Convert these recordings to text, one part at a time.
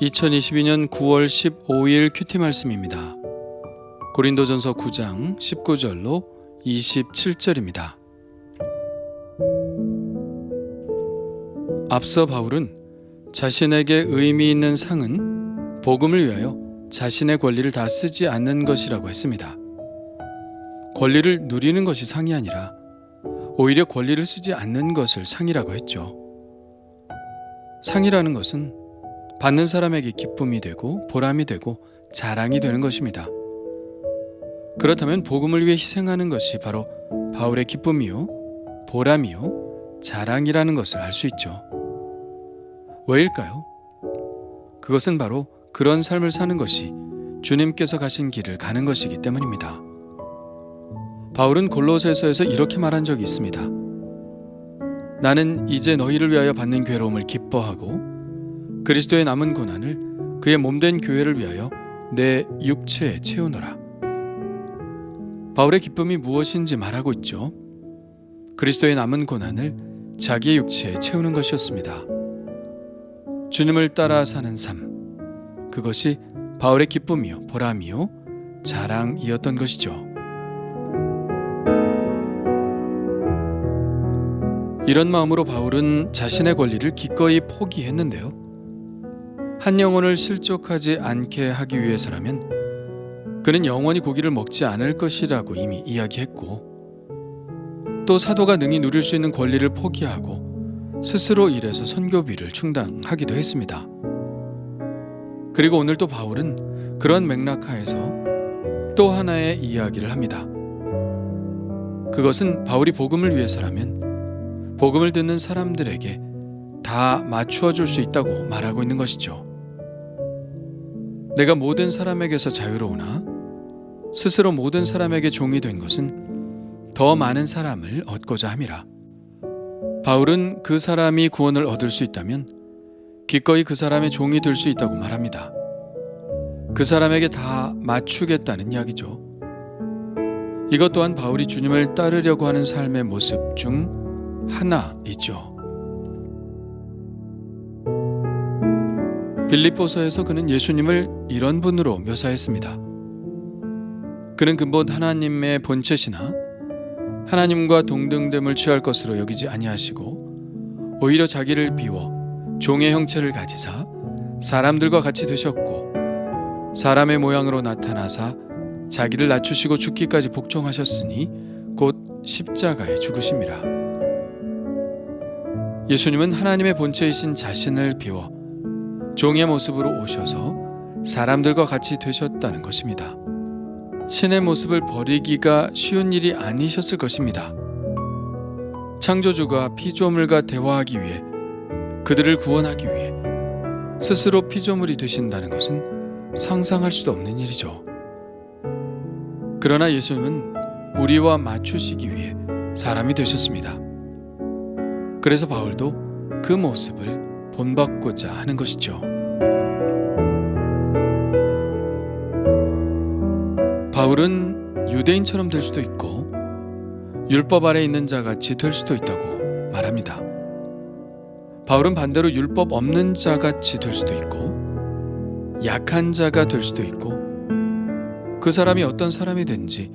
2022년 9월 15일 큐티 말씀입니다. 고린도전서 9장 19절로 27절입니다. 앞서 바울은 자신에게 의미 있는 상은 복음을 위하여 자신의 권리를 다 쓰지 않는 것이라고 했습니다. 권리를 누리는 것이 상이 아니라 오히려 권리를 쓰지 않는 것을 상이라고 했죠. 상이라는 것은 받는 사람에게 기쁨이 되고 보람이 되고 자랑이 되는 것입니다. 그렇다면 복음을 위해 희생하는 것이 바로 바울의 기쁨이요, 보람이요, 자랑이라는 것을 알 수 있죠. 왜일까요? 그것은 바로 그런 삶을 사는 것이 주님께서 가신 길을 가는 것이기 때문입니다. 바울은 골로새서에서 이렇게 말한 적이 있습니다. 나는 이제 너희를 위하여 받는 괴로움을 기뻐하고 그리스도의 남은 고난을 그의 몸된 교회를 위하여 내 육체에 채우노라. 바울의 기쁨이 무엇인지 말하고 있죠. 그리스도의 남은 고난을 자기의 육체에 채우는 것이었습니다. 주님을 따라 사는 삶, 그것이 바울의 기쁨이요, 보람이요, 자랑이었던 것이죠. 이런 마음으로 바울은 자신의 권리를 기꺼이 포기했는데요. 한 영혼을 실족하지 않게 하기 위해서라면 그는 영원히 고기를 먹지 않을 것이라고 이미 이야기했고, 또 사도가 능히 누릴 수 있는 권리를 포기하고 스스로 일해서 선교비를 충당하기도 했습니다. 그리고 오늘 또 바울은 그런 맥락하에서 또 하나의 이야기를 합니다. 그것은 바울이 복음을 위해서라면 복음을 듣는 사람들에게 다 맞추어 줄 수 있다고 말하고 있는 것이죠. 내가 모든 사람에게서 자유로우나 스스로 모든 사람에게 종이 된 것은 더 많은 사람을 얻고자 함이라. 바울은 그 사람이 구원을 얻을 수 있다면 기꺼이 그 사람의 종이 될 수 있다고 말합니다. 그 사람에게 다 맞추겠다는 이야기죠. 이것 또한 바울이 주님을 따르려고 하는 삶의 모습 중 하나이죠. 빌립보서에서 그는 예수님을 이런 분으로 묘사했습니다. 그는 근본 하나님의 본체시나 하나님과 동등됨을 취할 것으로 여기지 아니하시고 오히려 자기를 비워 종의 형체를 가지사 사람들과 같이 되셨고 사람의 모양으로 나타나사 자기를 낮추시고 죽기까지 복종하셨으니 곧 십자가에 죽으심이라. 예수님은 하나님의 본체이신 자신을 비워 종의 모습으로 오셔서 사람들과 같이 되셨다는 것입니다. 신의 모습을 버리기가 쉬운 일이 아니셨을 것입니다. 창조주가 피조물과 대화하기 위해 그들을 구원하기 위해 스스로 피조물이 되신다는 것은 상상할 수도 없는 일이죠. 그러나 예수님은 우리와 맞추시기 위해 사람이 되셨습니다. 그래서 바울도 그 모습을 본받고자 하는 것이죠. 바울은 유대인처럼 될 수도 있고 율법 아래 있는 자같이 될 수도 있다고 말합니다. 바울은 반대로 율법 없는 자같이 될 수도 있고 약한 자가 될 수도 있고 그 사람이 어떤 사람이든지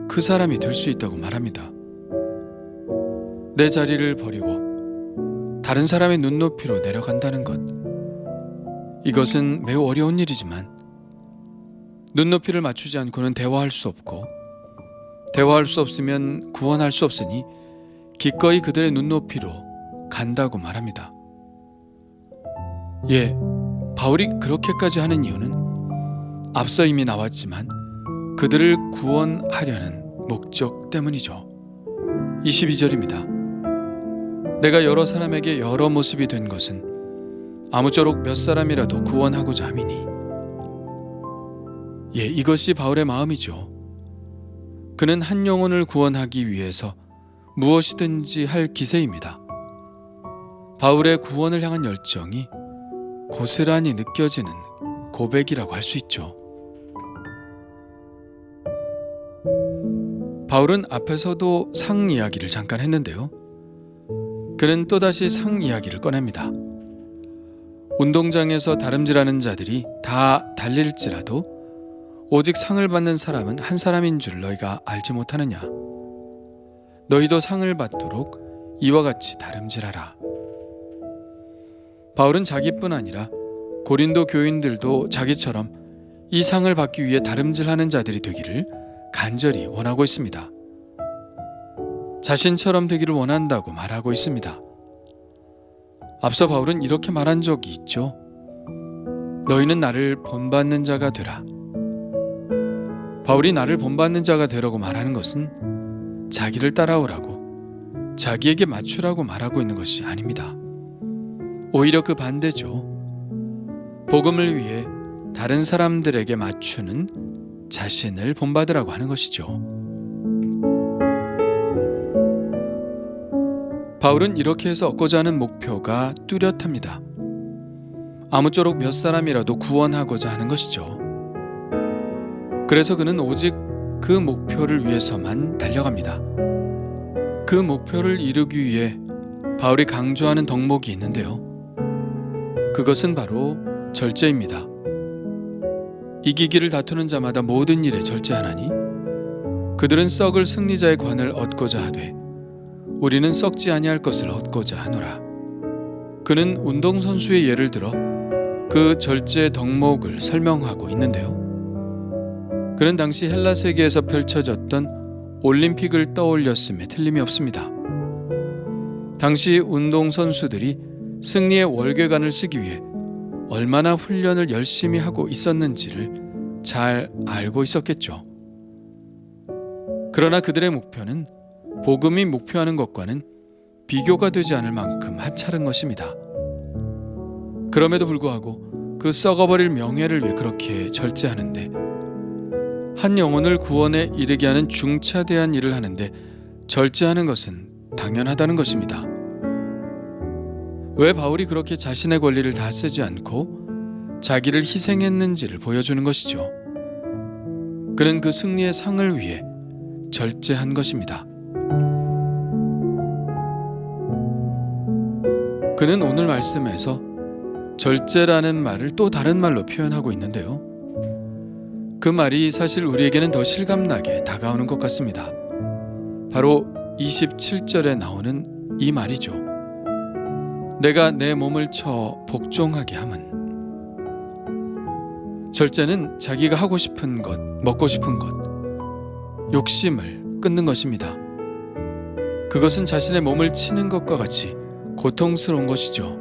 그 사람이 될 수 있다고 말합니다. 내 자리를 버리고 다른 사람의 눈높이로 내려간다는 것, 이것은 매우 어려운 일이지만 눈높이를 맞추지 않고는 대화할 수 없고 대화할 수 없으면 구원할 수 없으니 기꺼이 그들의 눈높이로 간다고 말합니다. 바울이 그렇게까지 하는 이유는 앞서 이미 나왔지만 그들을 구원하려는 목적 때문이죠. 22절입니다. 내가 여러 사람에게 여러 모습이 된 것은 아무쪼록 몇 사람이라도 구원하고자 함이니. 이것이 바울의 마음이죠. 그는 한 영혼을 구원하기 위해서 무엇이든지 할 기세입니다. 바울의 구원을 향한 열정이 고스란히 느껴지는 고백이라고 할 수 있죠. 바울은 앞에서도 상 이야기를 잠깐 했는데요. 그는 또다시 상 이야기를 꺼냅니다. 운동장에서 다름질하는 자들이 다 달릴지라도 오직 상을 받는 사람은 한 사람인 줄 너희가 알지 못하느냐? 너희도 상을 받도록 이와 같이 다름질하라. 바울은 자기뿐 아니라 고린도 교인들도 자기처럼 이 상을 받기 위해 다름질하는 자들이 되기를 간절히 원하고 있습니다. 자신처럼 되기를 원한다고 말하고 있습니다. 앞서 바울은 이렇게 말한 적이 있죠. 너희는 나를 본받는 자가 되라. 바울이 나를 본받는 자가 되라고 말하는 것은 자기를 따라오라고, 자기에게 맞추라고 말하고 있는 것이 아닙니다. 오히려 그 반대죠. 복음을 위해 다른 사람들에게 맞추는 자신을 본받으라고 하는 것이죠. 바울은 이렇게 해서 얻고자 하는 목표가 뚜렷합니다. 아무쪼록 몇 사람이라도 구원하고자 하는 것이죠. 그래서 그는 오직 그 목표를 위해서만 달려갑니다. 그 목표를 이루기 위해 바울이 강조하는 덕목이 있는데요. 그것은 바로 절제입니다. 이기기를 다투는 자마다 모든 일에 절제하나니 그들은 썩을 승리자의 관을 얻고자 하되 우리는 썩지 아니할 것을 얻고자 하노라. 그는 운동선수의 예를 들어 그 절제의 덕목을 설명하고 있는데요. 그는 당시 헬라 세계에서 펼쳐졌던 올림픽을 떠올렸음에 틀림이 없습니다. 당시 운동선수들이 승리의 월계관을 쓰기 위해 얼마나 훈련을 열심히 하고 있었는지를 잘 알고 있었겠죠. 그러나 그들의 목표는 복음이 목표하는 것과는 비교가 되지 않을 만큼 하찮은 것입니다. 그럼에도 불구하고 그 썩어버릴 명예를 위해 그렇게 절제하는데, 한 영혼을 구원에 이르게 하는 중차대한 일을 하는데 절제하는 것은 당연하다는 것입니다. 왜 바울이 그렇게 자신의 권리를 다 쓰지 않고 자기를 희생했는지를 보여주는 것이죠. 그는 그 승리의 상을 위해 절제한 것입니다. 그는 오늘 말씀에서 절제라는 말을 또 다른 말로 표현하고 있는데요. 그 말이 사실 우리에게는 더 실감나게 다가오는 것 같습니다. 바로 27절에 나오는 이 말이죠. 내가 내 몸을 쳐 복종하게 함은. 절제는 자기가 하고 싶은 것, 먹고 싶은 것, 욕심을 끊는 것입니다. 그것은 자신의 몸을 치는 것과 같이 고통스러운 것이죠.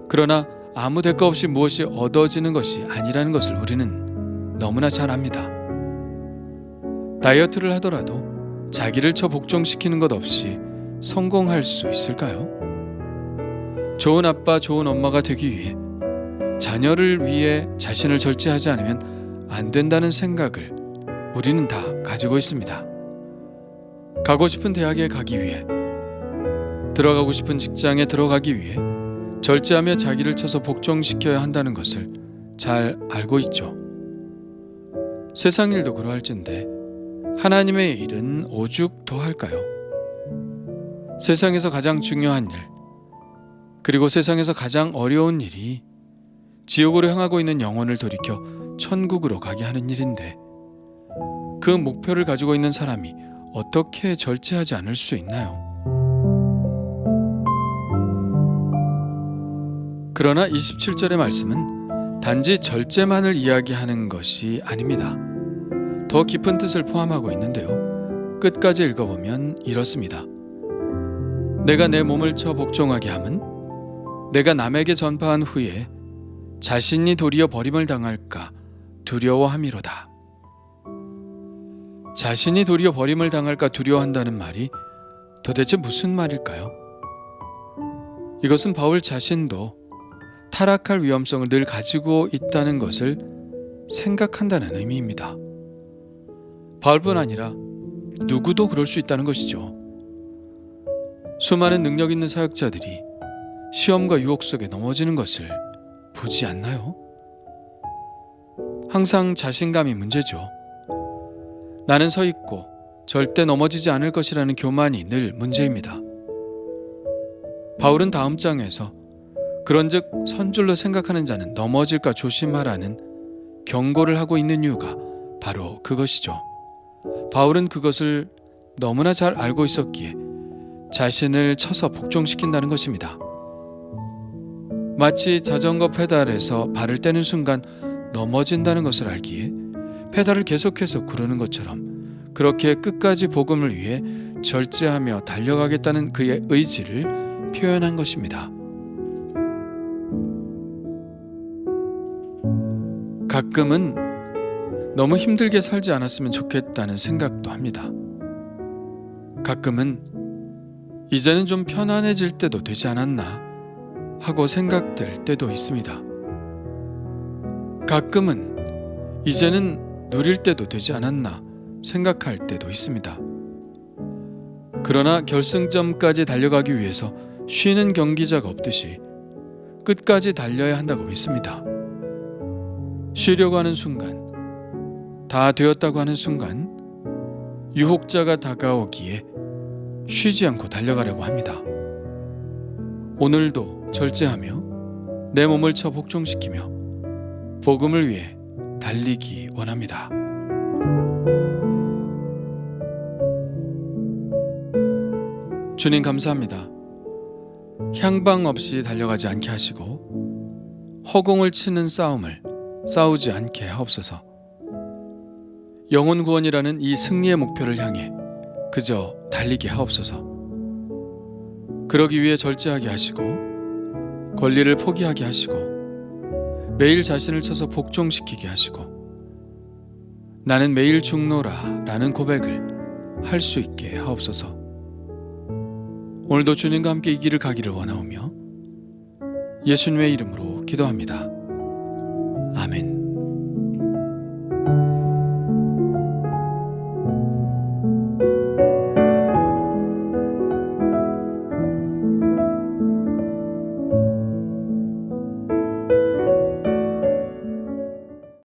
그러나 아무 대가 없이 무엇이 얻어지는 것이 아니라는 것을 우리는 너무나 잘 압니다. 다이어트를 하더라도 자기를 쳐 복종시키는 것 없이 성공할 수 있을까요? 좋은 아빠, 좋은 엄마가 되기 위해, 자녀를 위해 자신을 절제하지 않으면 안 된다는 생각을 우리는 다 가지고 있습니다. 가고 싶은 대학에 가기 위해, 들어가고 싶은 직장에 들어가기 위해 절제하며 자기를 쳐서 복종시켜야 한다는 것을 잘 알고 있죠. 세상 일도 그러할진데 하나님의 일은 오죽 더 할까요? 세상에서 가장 중요한 일, 그리고 세상에서 가장 어려운 일이 지옥으로 향하고 있는 영혼을 돌이켜 천국으로 가게 하는 일인데, 그 목표를 가지고 있는 사람이 어떻게 절제하지 않을 수 있나요? 그러나 27절의 말씀은 단지 절제만을 이야기하는 것이 아닙니다. 더 깊은 뜻을 포함하고 있는데요. 끝까지 읽어보면 이렇습니다. 내가 내 몸을 쳐 복종하게 함은 내가 남에게 전파한 후에 자신이 도리어 버림을 당할까 두려워함이로다. 자신이 도리어 버림을 당할까 두려워한다는 말이 도대체 무슨 말일까요? 이것은 바울 자신도 타락할 위험성을 늘 가지고 있다는 것을 생각한다는 의미입니다. 바울뿐 아니라 누구도 그럴 수 있다는 것이죠. 수많은 능력 있는 사역자들이 시험과 유혹 속에 넘어지는 것을 보지 않나요? 항상 자신감이 문제죠. 나는 서 있고 절대 넘어지지 않을 것이라는 교만이 늘 문제입니다. 바울은 다음 장에서 그런즉 선줄로 생각하는 자는 넘어질까 조심하라는 경고를 하고 있는 이유가 바로 그것이죠. 바울은 그것을 너무나 잘 알고 있었기에 자신을 쳐서 복종시킨다는 것입니다. 마치 자전거 페달에서 발을 떼는 순간 넘어진다는 것을 알기에 페달을 계속해서 구르는 것처럼 그렇게 끝까지 복음을 위해 절제하며 달려가겠다는 그의 의지를 표현한 것입니다. 가끔은 너무 힘들게 살지 않았으면 좋겠다는 생각도 합니다. 가끔은 이제는 좀 편안해질 때도 되지 않았나 하고 생각될 때도 있습니다. 가끔은 이제는 누릴 때도 되지 않았나 생각할 때도 있습니다. 그러나 결승점까지 달려가기 위해서 쉬는 경기자가 없듯이 끝까지 달려야 한다고 믿습니다. 쉬려고 하는 순간, 다 되었다고 하는 순간 유혹자가 다가오기에 쉬지 않고 달려가려고 합니다. 오늘도 절제하며 내 몸을 쳐 복종시키며 복음을 위해 달리기 원합니다. 주님 감사합니다. 향방 없이 달려가지 않게 하시고 허공을 치는 싸움을 싸우지 않게 하옵소서. 영혼 구원이라는 이 승리의 목표를 향해 그저 달리게 하옵소서. 그러기 위해 절제하게 하시고 권리를 포기하게 하시고 매일 자신을 쳐서 복종시키게 하시고 나는 매일 죽노라 라는 고백을 할 수 있게 하옵소서. 오늘도 주님과 함께 이 길을 가기를 원하오며 예수님의 이름으로 기도합니다. 아멘.